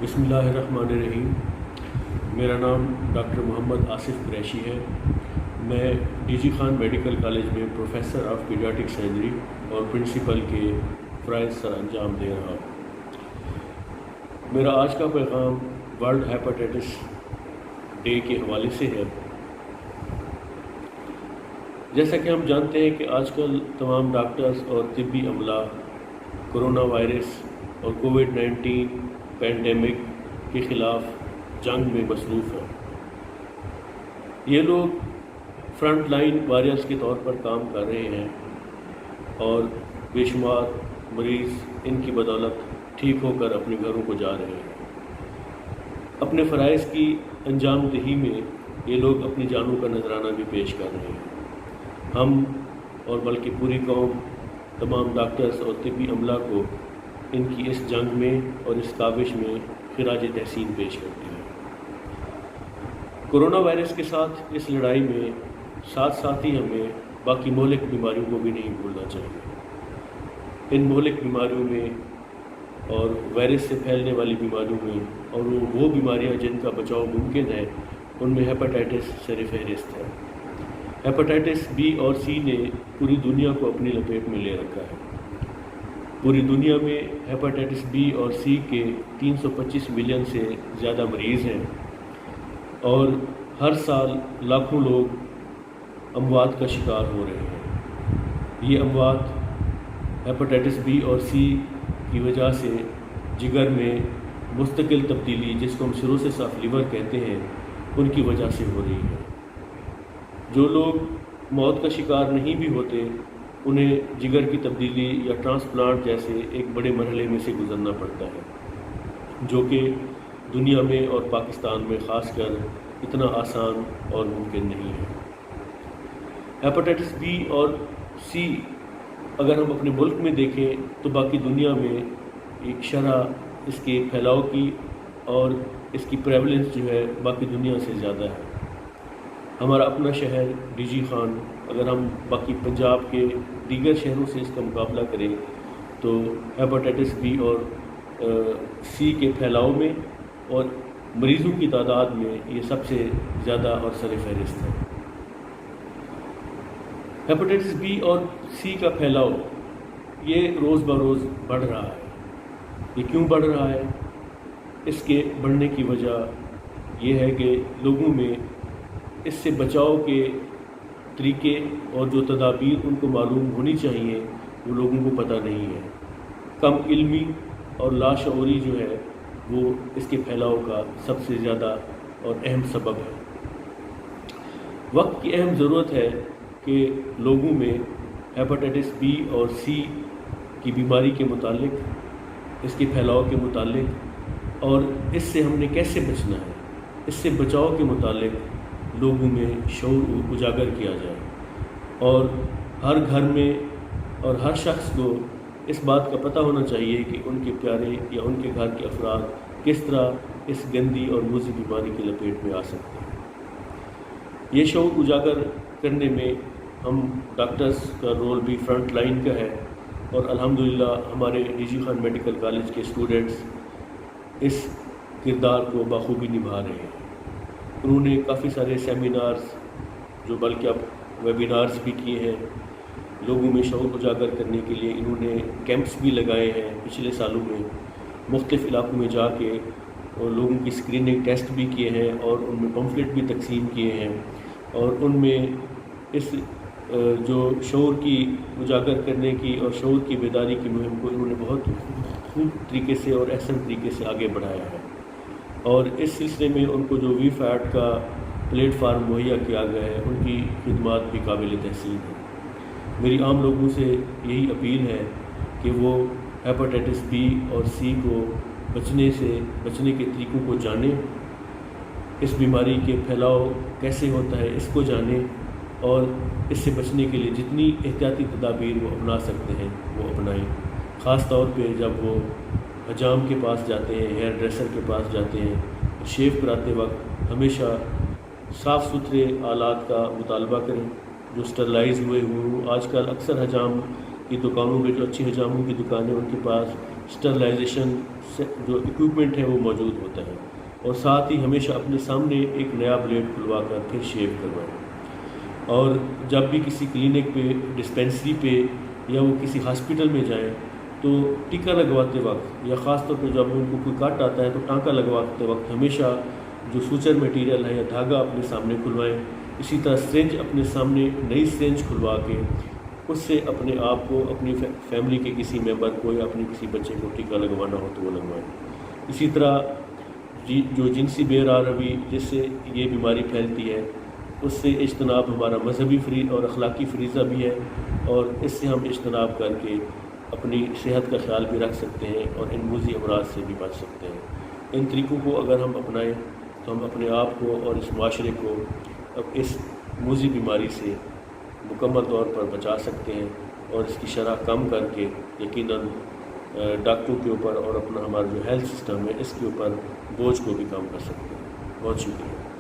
بسم اللہ الرحمن الرحیم۔ میرا نام ڈاکٹر محمد آصف قریشی ہے۔ میں D G Khan medical college میں پروفیسر آف پیڈیاٹرک سرجری اور پرنسپل کے فرائض سر انجام دے رہا ہوں۔ میرا آج کا پیغام ورلڈ ہیپاٹائٹس ڈے کے حوالے سے ہے۔ جیسا کہ ہم جانتے ہیں کہ آج کل تمام ڈاکٹرز اور طبی عملہ کرونا وائرس اور کووڈ-19 پینڈیمک کے خلاف جنگ میں مصروف ہیں۔ یہ لوگ فرنٹ لائن وارئرز کے طور پر کام کر رہے ہیں اور بے شمار مریض ان کی بدولت ٹھیک ہو کر اپنے گھروں کو جا رہے ہیں۔ اپنے فرائض کی انجام دہی میں یہ لوگ اپنی جانوں کا نذرانہ بھی پیش کر رہے ہیں۔ ہم اور بلکہ پوری قوم تمام ڈاکٹرز اور طبی عملہ کو ان کی اس جنگ میں اور اس کاوش میں خراج تحسین پیش کرتے ہیں۔ کرونا وائرس کے ساتھ اس لڑائی میں ساتھ ہی ہمیں باقی مہلک بیماریوں کو بھی نہیں بھولنا چاہیے۔ ان مہلک بیماریوں میں اور وائرس سے پھیلنے والی بیماریوں میں اور وہ بیماریاں جن کا بچاؤ ممکن ہے ان میں ہیپاٹائٹس سر فہرست ہے۔ ہیپاٹائٹس بی اور سی نے پوری دنیا کو اپنی لپیٹ میں لے رکھا ہے۔ پوری دنیا میں ہیپاٹائٹس بی اور سی کے 325 ملین سے زیادہ مریض ہیں اور ہر سال لاکھوں لوگ اموات کا شکار ہو رہے ہیں۔ یہ اموات ہیپاٹائٹس بی اور سی کی وجہ سے جگر میں مستقل تبدیلی، جس کو ہم سیروسس آف لیور کہتے ہیں، ان کی وجہ سے ہو رہی ہے۔ جو لوگ موت کا شکار نہیں بھی ہوتے انہیں جگر کی تبدیلی یا ٹرانسپلانٹ جیسے ایک بڑے مرحلے میں سے گزرنا پڑتا ہے، جو کہ دنیا میں اور پاکستان میں خاص کر اتنا آسان اور ممکن نہیں ہے۔ ہیپاٹائٹس بی اور سی اگر ہم اپنے ملک میں دیکھیں تو باقی دنیا میں ایک شرح اس کے پھیلاؤ کی اور اس کی پریولنس جو ہے باقی دنیا سے زیادہ ہے۔ ہمارا اپنا شہر ڈی جی خان اگر ہم باقی پنجاب کے دیگر شہروں سے اس کا مقابلہ کریں تو ہیپاٹائٹس بی اور سی کے پھیلاؤ میں اور مریضوں کی تعداد میں یہ سب سے زیادہ اور سر فہرست ہے۔ ہیپاٹائٹس بی اور سی کا پھیلاؤ یہ روز بروز بڑھ رہا ہے۔ یہ کیوں بڑھ رہا ہے؟ اس کے بڑھنے کی وجہ یہ ہے کہ لوگوں میں اس سے بچاؤ کے طریقے اور جو تدابیر ان کو معلوم ہونی چاہیے وہ لوگوں کو پتہ نہیں ہے۔ کم علمی اور لاشعوری جو ہے وہ اس کے پھیلاؤ کا سب سے زیادہ اور اہم سبب ہے۔ وقت کی اہم ضرورت ہے کہ لوگوں میں ہیپاٹائٹس بی اور سی کی بیماری کے متعلق، اس کے پھیلاؤ کے متعلق اور اس سے ہم نے کیسے بچنا ہے، اس سے بچاؤ کے متعلق لوگوں میں شعور اجاگر کیا جائے اور ہر گھر میں اور ہر شخص کو اس بات کا پتہ ہونا چاہیے کہ ان کے پیارے یا ان کے گھر کے افراد کس طرح اس گندی اور مضر بیماری کی لپیٹ میں آ سکتے ہیں۔ یہ شعور اجاگر کرنے میں ہم ڈاکٹرز کا رول بھی فرنٹ لائن کا ہے اور الحمدللہ ہمارے D G Khan medical college کے اسٹوڈنٹس اس کردار کو بخوبی نبھا رہے ہیں۔ انہوں نے کافی سارے سیمینارز جو بلکہ اب ویبینارز بھی کیے ہیں، لوگوں میں شعور اجاگر کرنے کے لیے انہوں نے کیمپس بھی لگائے ہیں پچھلے سالوں میں، مختلف علاقوں میں جا کے اور لوگوں کی اسکریننگ ٹیسٹ بھی کیے ہیں اور ان میں پمفلٹ بھی تقسیم کیے ہیں اور ان میں اس جو شعور کی اجاگر کرنے کی اور شعور کی بیداری کی مہم کو انہوں نے بہت خوب طریقے سے اور احسن طریقے سے آگے بڑھایا ہے اور اس سلسلے میں ان کو جو وی فیٹ کا پلیٹ فارم مہیا کیا گیا ہے ان کی خدمات بھی قابل تحسین ہیں۔ میری عام لوگوں سے یہی اپیل ہے کہ وہ ہیپاٹائٹس بی اور سی کو بچنے کے طریقوں کو جانیں، اس بیماری کے پھیلاؤ کیسے ہوتا ہے اس کو جانیں اور اس سے بچنے کے لیے جتنی احتیاطی تدابیر وہ اپنا سکتے ہیں وہ اپنائیں، خاص طور پہ جب وہ حجام کے پاس جاتے ہیں، ہیئر ڈریسر کے پاس جاتے ہیں، شیو کراتے وقت ہمیشہ صاف ستھرے آلات کا مطالبہ کریں جو سٹرلائز ہوئے ہوں۔ آج کل اکثر حجام کی دکانوں میں جو اچھی حجاموں کی دکانیں ان کے پاس اسٹرلائزیشن جو اکوپمنٹ ہے وہ موجود ہوتا ہے، اور ساتھ ہی ہمیشہ اپنے سامنے ایک نیا بلیڈ کھلوا کر پھر شیو کروائیں۔ اور جب بھی کسی کلینک پہ، ڈسپینسری پہ یا وہ کسی ہاسپٹل میں جائیں تو ٹیکہ لگواتے وقت یا خاص طور پہ جب ان کو کوئی کٹ آتا ہے تو ٹانکا لگواتے وقت ہمیشہ جو سوچر میٹیریل ہے یا دھاگا اپنے سامنے کھلوائیں۔ اسی طرح سرنج اپنے سامنے نئی سرنج کھلوا کے اس سے اپنے آپ کو، اپنی فیملی کے کسی ممبر کو یا اپنے کسی بچے کو ٹیکہ لگوانا ہو تو وہ لگوائیں۔ اسی طرح جو جنسی بے روی جس سے یہ بیماری پھیلتی ہے، اس سے اجتناب ہمارا مذہبی اور اخلاقی فریضہ بھی ہے، اور اس سے ہم اجتناب کر کے اپنی صحت کا خیال بھی رکھ سکتے ہیں اور ان موذی امراض سے بھی بچ سکتے ہیں۔ ان طریقوں کو اگر ہم اپنائیں تو ہم اپنے آپ کو اور اس معاشرے کو اب اس موذی بیماری سے مکمل طور پر بچا سکتے ہیں، اور اس کی شرح کم کر کے یقیناً ڈاکٹروں کے اوپر اور اپنا ہمارا جو ہیلتھ سسٹم ہے اس کے اوپر بوجھ کو بھی کم کر سکتے ہیں۔ بہت شکریہ۔